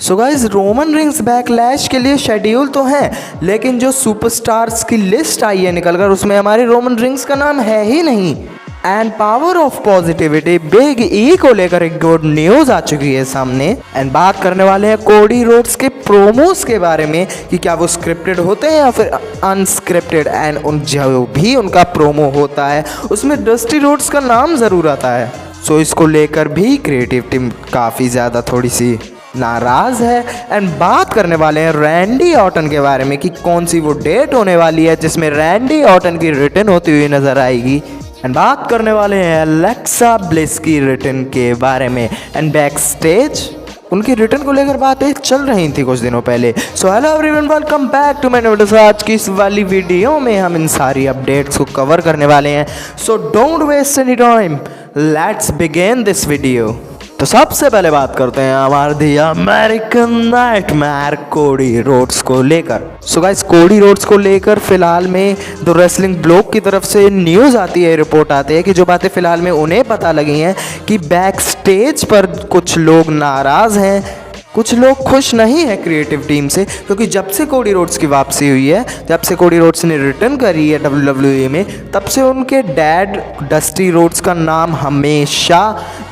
So guys, Roman rings backlash के लिए schedule तो है, लेकिन जो सुपरस्टार्स की लिस्ट आई है निकलकर, उसमें हमारे रोमन रिंग्स का नाम है ही नहीं। And power of positivity big E को लेकर एक गुड न्यूज़ आ चुकी है सामने। एंड बात करने वाले हैं कोडी रोड्स के प्रोमोस के बारे में कि क्या वो स्क्रिप्टेड होते हैं या फिर अनस्क्रिप्टेड। एंड उन जो भी उनका प्रोमो होता है उसमें डस्टी रोड्स का नाम ज़रूर आता है। सो इसको लेकर भी क्रिएटिव टीम काफ़ी ज़्यादा थोड़ी सी नाराज़ है। एंड बात करने वाले हैं रैंडी ऑर्टन के बारे में कि कौन सी वो डेट होने वाली है जिसमें रैंडी ऑर्टन की रिटर्न होती हुई नज़र आएगी। एंड बात करने वाले हैं एलेक्सा ब्लिस की रिटर्न के बारे में। एंड बैक स्टेज उनकी रिटर्न को लेकर बातें चल रही थी कुछ दिनों पहले। So hello everyone, welcome back to my video. आज की इस वाली वीडियो में हम इन सारी अपडेट्स को कवर करने वाले हैं। So don't waste any time, let's begin this video. तो सबसे पहले बात करते हैं हमारे दी अमेरिकन नाइटमेयर कोडी रोड्स को लेकर। सो गाइस, कोडी रोड्स को लेकर फिलहाल में द रेसलिंग ब्लॉग की तरफ से न्यूज़ आती है, रिपोर्ट आती है कि जो बातें फिलहाल में उन्हें पता लगी हैं कि बैक स्टेज पर कुछ लोग नाराज़ हैं, कुछ लोग खुश नहीं है क्रिएटिव टीम से, क्योंकि जब से कोडी रोड्स की वापसी हुई है, जब से कोडी रोड्स ने रिटर्न करी है WWE में, तब से उनके डैड डस्टी रोड्स का नाम हमेशा,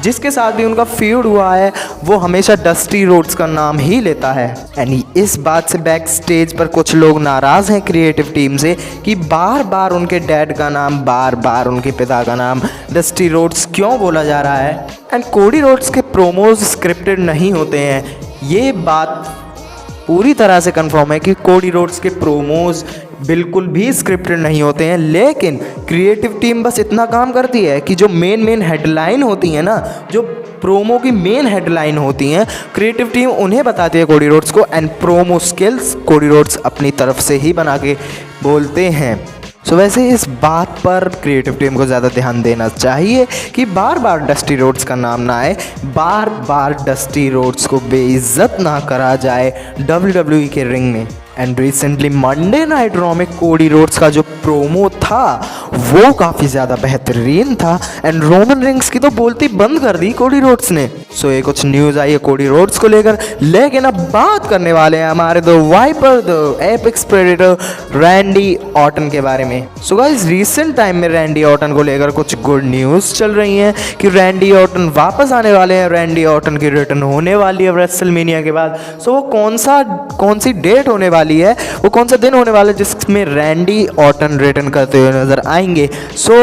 जिसके साथ भी उनका फ्यूड हुआ है, वो हमेशा डस्टी रोड्स का नाम ही लेता है। एंड इस बात से बैक स्टेज पर कुछ लोग नाराज़ हैं क्रिएटिव टीम से कि बार बार उनके डैड का नाम, बार बार उनके पिता का नाम डस्टी रोड्स क्यों बोला जा रहा है। एंड कोडी रोड्स के प्रोमोज स्क्रिप्टेड नहीं होते हैं, ये बात पूरी तरह से कंफर्म है कि कोडी रोड्स के प्रोमोज बिल्कुल भी स्क्रिप्टेड नहीं होते हैं। लेकिन क्रिएटिव टीम बस इतना काम करती है कि जो मेन हेडलाइन होती है ना, जो प्रोमो की मेन हेडलाइन होती हैं, क्रिएटिव टीम उन्हें बताती है कोडी रोड्स को। And promo skills Cody Rhodes अपनी तरफ से ही बना के बोलते हैं। सो वैसे इस बात पर क्रिएटिव टीम को ज़्यादा ध्यान देना चाहिए कि बार बार डस्टी रोड्स का नाम ना आए, बार बार डस्टी रोड्स को बेइज्जत ना करा जाए WWE के रिंग में। And recently Monday night raw में कोडी रोड्स का जो प्रोमो था वो काफ़ी ज़्यादा बेहतरीन था। एंड रोमन रिंग्स की तो बोलती बंद कर दी कोडी रोड्स ने। सो ये कुछ न्यूज़ आई है कोडी रोड्स को लेकर। लेकिन अब बात करने वाले हैं हमारे the wiper, the apex predator Randy Orton के बारे में। सो गाइस, रिसेंट टाइम में रैंडी ऑर्टन को लेकर कुछ गुड न्यूज़ चल रही हैं कि रैंडी ऑर्टन वापस आने वाले हैं। रैंडी ऑर्टन की रिटर्न होने वाली है रेसलमेनिया के बाद। सो वो कौन सी डेट होने वाली है, वो कौन सा दिन होने वाला है जिसमें रैंडी ऑर्टन रिटर्न करते हुए नजर आएंगे। सो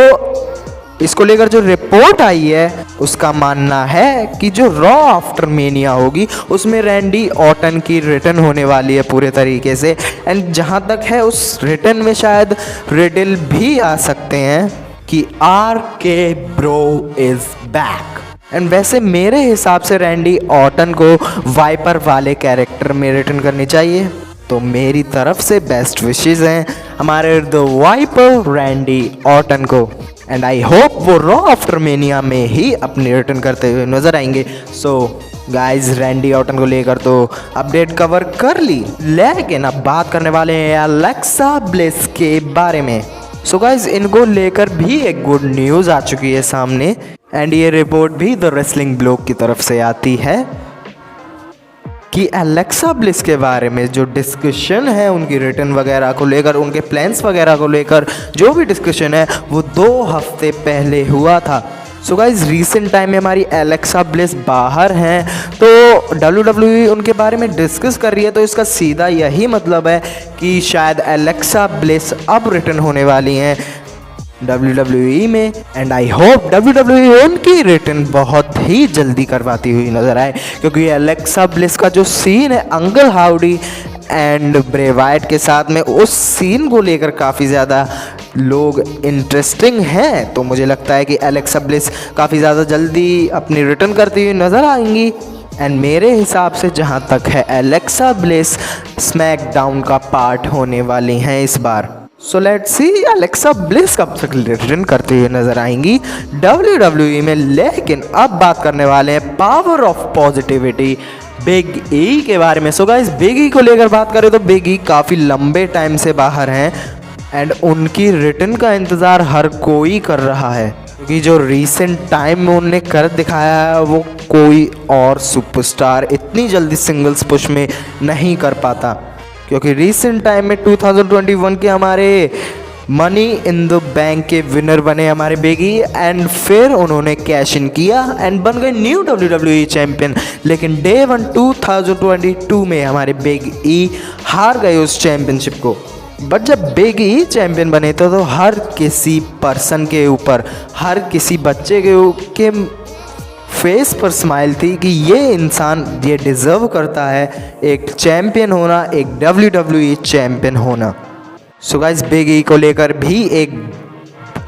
इसको लेकर जो रिपोर्ट आई है उसका मानना है कि जो रॉ आफ्टर मेनिया होगी उसमें रैंडी ऑर्टन की रिटर्न होने वाली है पूरे तरीके से। एंड जहां तक है उस रिटर्न में शायद रिडल भी आ सकते हैं कि RK bro is back. And वैसे मेरे हिसाब से रैंडी ऑर्टन को वाइपर वाले कैरेक्टर में रिटर्न करनी चाहिए। तो मेरी तरफ से बेस्ट विशेस हैं हमारे द वाइपर रैंडी ऑर्टन को। एंड आई होप वो रॉ आफ्टर मेनिया में ही अपनी रिटर्न करते हुए नजर आएंगे। सो गाइज, रैंडी ऑर्टन को लेकर तो अपडेट कवर कर ली, लेकिन अब बात करने वाले हैं एलेक्सा ब्लिस के बारे में। सो गाइज, इनको लेकर भी एक गुड न्यूज़ आ चुकी है सामने। एंड ये रिपोर्ट भी द रेसलिंग ब्लॉग की तरफ से आती है कि एलेक्सा ब्लिस के बारे में जो डिस्कशन है उनकी रिटर्न वगैरह को लेकर, उनके प्लान्स वगैरह को लेकर जो भी डिस्कशन है वो 2 हफ्ते पहले हुआ था। सो गाइज, रिसेंट टाइम में हमारी एलेक्सा ब्लिस बाहर हैं, तो WWE उनके बारे में डिस्कस कर रही है। तो इसका सीधा यही मतलब है कि शायद एलेक्सा ब्लिस अब रिटर्न होने वाली हैं WWE में। एंड आई होप WWE उनकी रिटर्न बहुत ही जल्दी करवाती हुई नजर आए, क्योंकि एलेक्सा ब्लिस का जो सीन है uncle howdy and Bray Wyatt के साथ में, उस सीन को लेकर काफ़ी ज़्यादा लोग इंटरेस्टिंग हैं। तो मुझे लगता है कि एलेक्सा ब्लिस काफ़ी ज़्यादा जल्दी अपनी रिटर्न करती हुई नज़र आएंगी। एंड मेरे हिसाब से जहाँ तक है एलेक्सा ब्लिस स्मैकडाउन का पार्ट होने वाली हैं इस बार। So let's see Alexa bliss कब तक रिटर्न करते हुए नजर आएंगी WWE में। लेकिन अब बात करने वाले हैं power of positivity big E के बारे में। सो गाइस, बिग ई को लेकर बात करें तो बिग ई काफ़ी लंबे टाइम से बाहर हैं एंड उनकी रिटर्न का इंतज़ार हर कोई कर रहा है। क्योंकि जो रीसेंट टाइम में उन्होंने कर दिखाया है वो कोई और सुपरस्टार इतनी जल्दी सिंगल्स पुश में नहीं कर पाता। क्योंकि रीसेंट टाइम में 2021 के हमारे मनी इन द बैंक के विनर बने हमारे बेगी, एंड फिर उन्होंने कैश इन किया एंड बन गए न्यू WWE चैंपियन। लेकिन डे 1 2022 में हमारे बिग ई हार गए उस चैंपियनशिप को। बट जब बिग ई चैंपियन बने तो हर किसी पर्सन के ऊपर, हर किसी बच्चे के फेस पर स्माइल थी कि ये इंसान ये डिज़र्व करता है एक चैंपियन होना, एक WWE चैंपियन होना। सो गाइस बिग ई को लेकर भी एक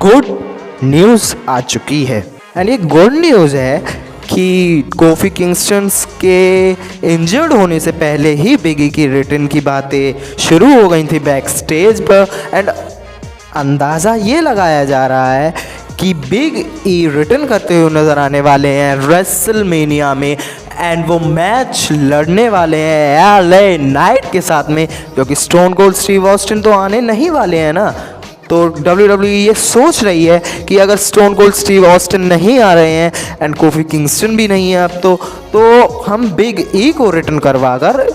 गुड न्यूज़ आ चुकी है, एंड ये गुड न्यूज़ है कि कोफी किंगस्टन के इंजर्ड होने से पहले ही बिग ई की रिटर्न की बातें शुरू हो गई थी बैक स्टेज पर, एंड अंदाज़ा ये लगाया जा रहा है कि बिग ई रिटर्न करते हुए नज़र आने वाले हैं रेसलमेनिया में, एंड वो मैच लड़ने वाले हैं LA नाइट के साथ में, क्योंकि स्टोन कोल्ड स्टीव ऑस्टिन तो आने नहीं वाले हैं ना। तो WWE ये सोच रही है कि अगर स्टोन कोल्ड स्टीव ऑस्टिन नहीं आ रहे हैं एंड कोफी किंगस्टन भी नहीं है अब तो हम बिग ई को रिटर्न करवा कर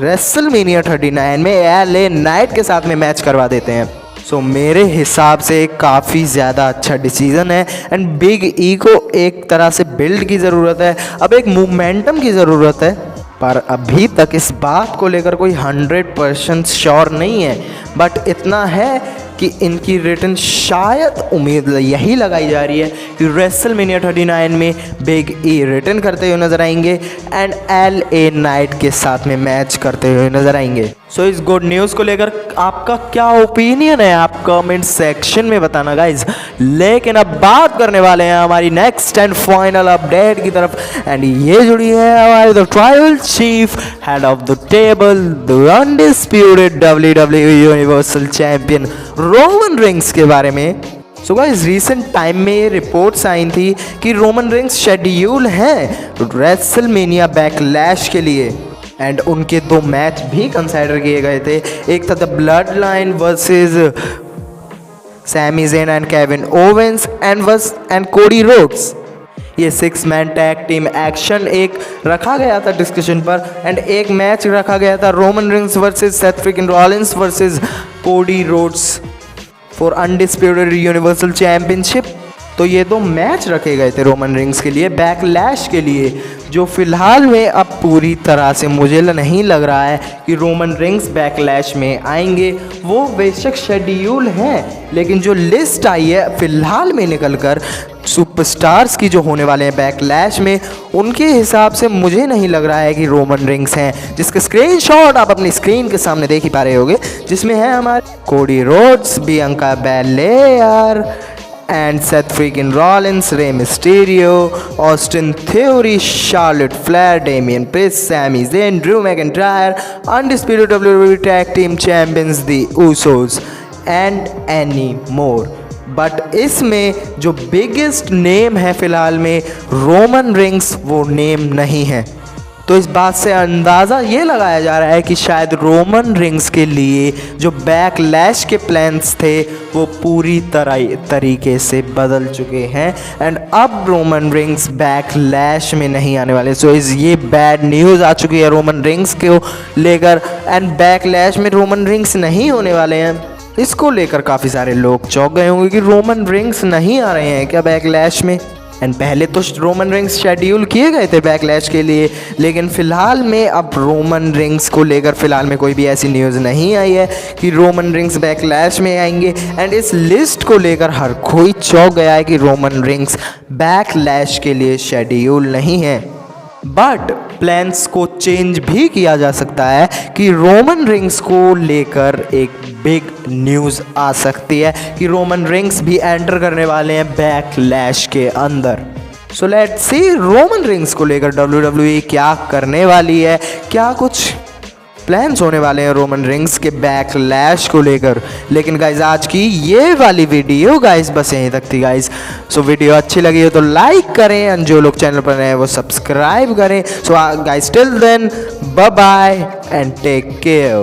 रेसलमेनिया 39 में LA नाइट के साथ में मैच करवा देते हैं। सो मेरे हिसाब से काफ़ी ज़्यादा अच्छा डिसीज़न है, एंड बिग ई को एक तरह से बिल्ड की ज़रूरत है, अब एक मोमेंटम की ज़रूरत है। पर अभी तक इस बात को लेकर कोई 100% श्योर नहीं है, बट इतना है कि इनकी रिटर्न शायद उम्मीद यही लगाई जा रही है कि रेसलमेनिया 39 में बिग ई रिटर्न करते हुए नजर आएंगे एंड LA नाइट के साथ में मैच करते हुए नजर आएंगे। सो इस गुड न्यूज़ को लेकर आपका क्या ओपिनियन है आप कमेंट सेक्शन में बताना गाइज। लेकिन अब बात करने वाले हैं हमारी नेक्स्ट एंड फाइनल अपडेट की तरफ, एंड ये जुड़ी है हमारे the tribal chief head of the table the undisputed WWE universal champion Roman rings के बारे में। सो गाइस रिसेंट टाइम में ये रिपोर्ट्स आई थी कि रोमन रिंग्स शेड्यूल हैं रेसलमेनिया बैकलैश के लिए, एंड उनके 2 मैच भी कंसिडर किए गए थे। एक था the blood line versus Sami Zayn and Kevin Owens and Cody Rhodes. ये 6 मैन टैग टीम एक्शन एक रखा गया था डिस्कशन पर, एंड एक मैच रखा गया था Roman rings versus Seth फ्रीकिन Rollins versus Cody Rhodes for undisputed universal championship. तो ये 2 मैच रखे गए थे रोमन रिंग्स के लिए बैकलैश के लिए, जो फिलहाल में अब पूरी तरह से मुझे नहीं लग रहा है कि रोमन रिंग्स बैकलैश में आएंगे। वो बेशक शेड्यूल हैं, लेकिन जो लिस्ट आई है फिलहाल में निकल कर सुपरस्टार्स की जो होने वाले हैं बैकलैश में, उनके हिसाब से मुझे नहीं लग रहा है कि रोमन रिंग्स हैं, जिसका स्क्रीनशॉट आप अपनी स्क्रीन के सामने देख ही पा रहे होंगे, जिसमें है हमारे Cody Rhodes, Bianca Belair and Seth freaking Rollins, Rey Mysterio, Austin Theory, Charlotte Flair, Damian Priest, Sami Zayn, Drew McIntyre, undisputed WWE Tag Team Champions, The Usos, and any more. But इसमें जो biggest name है फिलहाल में Roman rings, वो name नहीं है। तो इस बात से अंदाज़ा ये लगाया जा रहा है कि शायद रोमन रिंग्स के लिए जो बैकलैश के प्लान्स थे वो पूरी तरीके से बदल चुके हैं, एंड अब रोमन रिंग्स बैकलैश में नहीं आने वाले। सो ये बैड न्यूज़ आ चुकी है रोमन रिंग्स को लेकर, एंड बैकलैश में रोमन रिंग्स नहीं होने वाले हैं। इसको लेकर काफ़ी सारे लोग चौंक गए होंगे कि रोमन रिंग्स नहीं आ रहे हैं क्या बैकलैश में। एंड पहले तो रोमन रिंग्स शेड्यूल किए गए थे बैकलैश के लिए, लेकिन फ़िलहाल में अब रोमन रिंग्स को लेकर फ़िलहाल में कोई भी ऐसी न्यूज़ नहीं आई है कि रोमन रिंग्स बैकलैश में आएंगे। एंड इस लिस्ट को लेकर हर कोई चौंक गया है कि रोमन रिंग्स बैकलैश के लिए शेड्यूल नहीं है। बट प्लान्स को चेंज भी किया जा सकता है कि रोमन रिंग्स को लेकर एक बिग न्यूज़ आ सकती है कि रोमन रिंग्स भी एंटर करने वाले हैं बैकलैश के अंदर। So let's see Roman rings को लेकर WWE क्या करने वाली है, क्या कुछ प्लान्स होने वाले हैं रोमन रिंग्स के बैकलैश को लेकर। लेकिन गाइज आज की ये वाली वीडियो गाइज बस यहीं तक थी गाइज। सो वीडियो अच्छी लगी हो तो लाइक करें, एंड जो लोग चैनल पर नए हैं वो सब्सक्राइब करें। So guys till then bye bye and take care.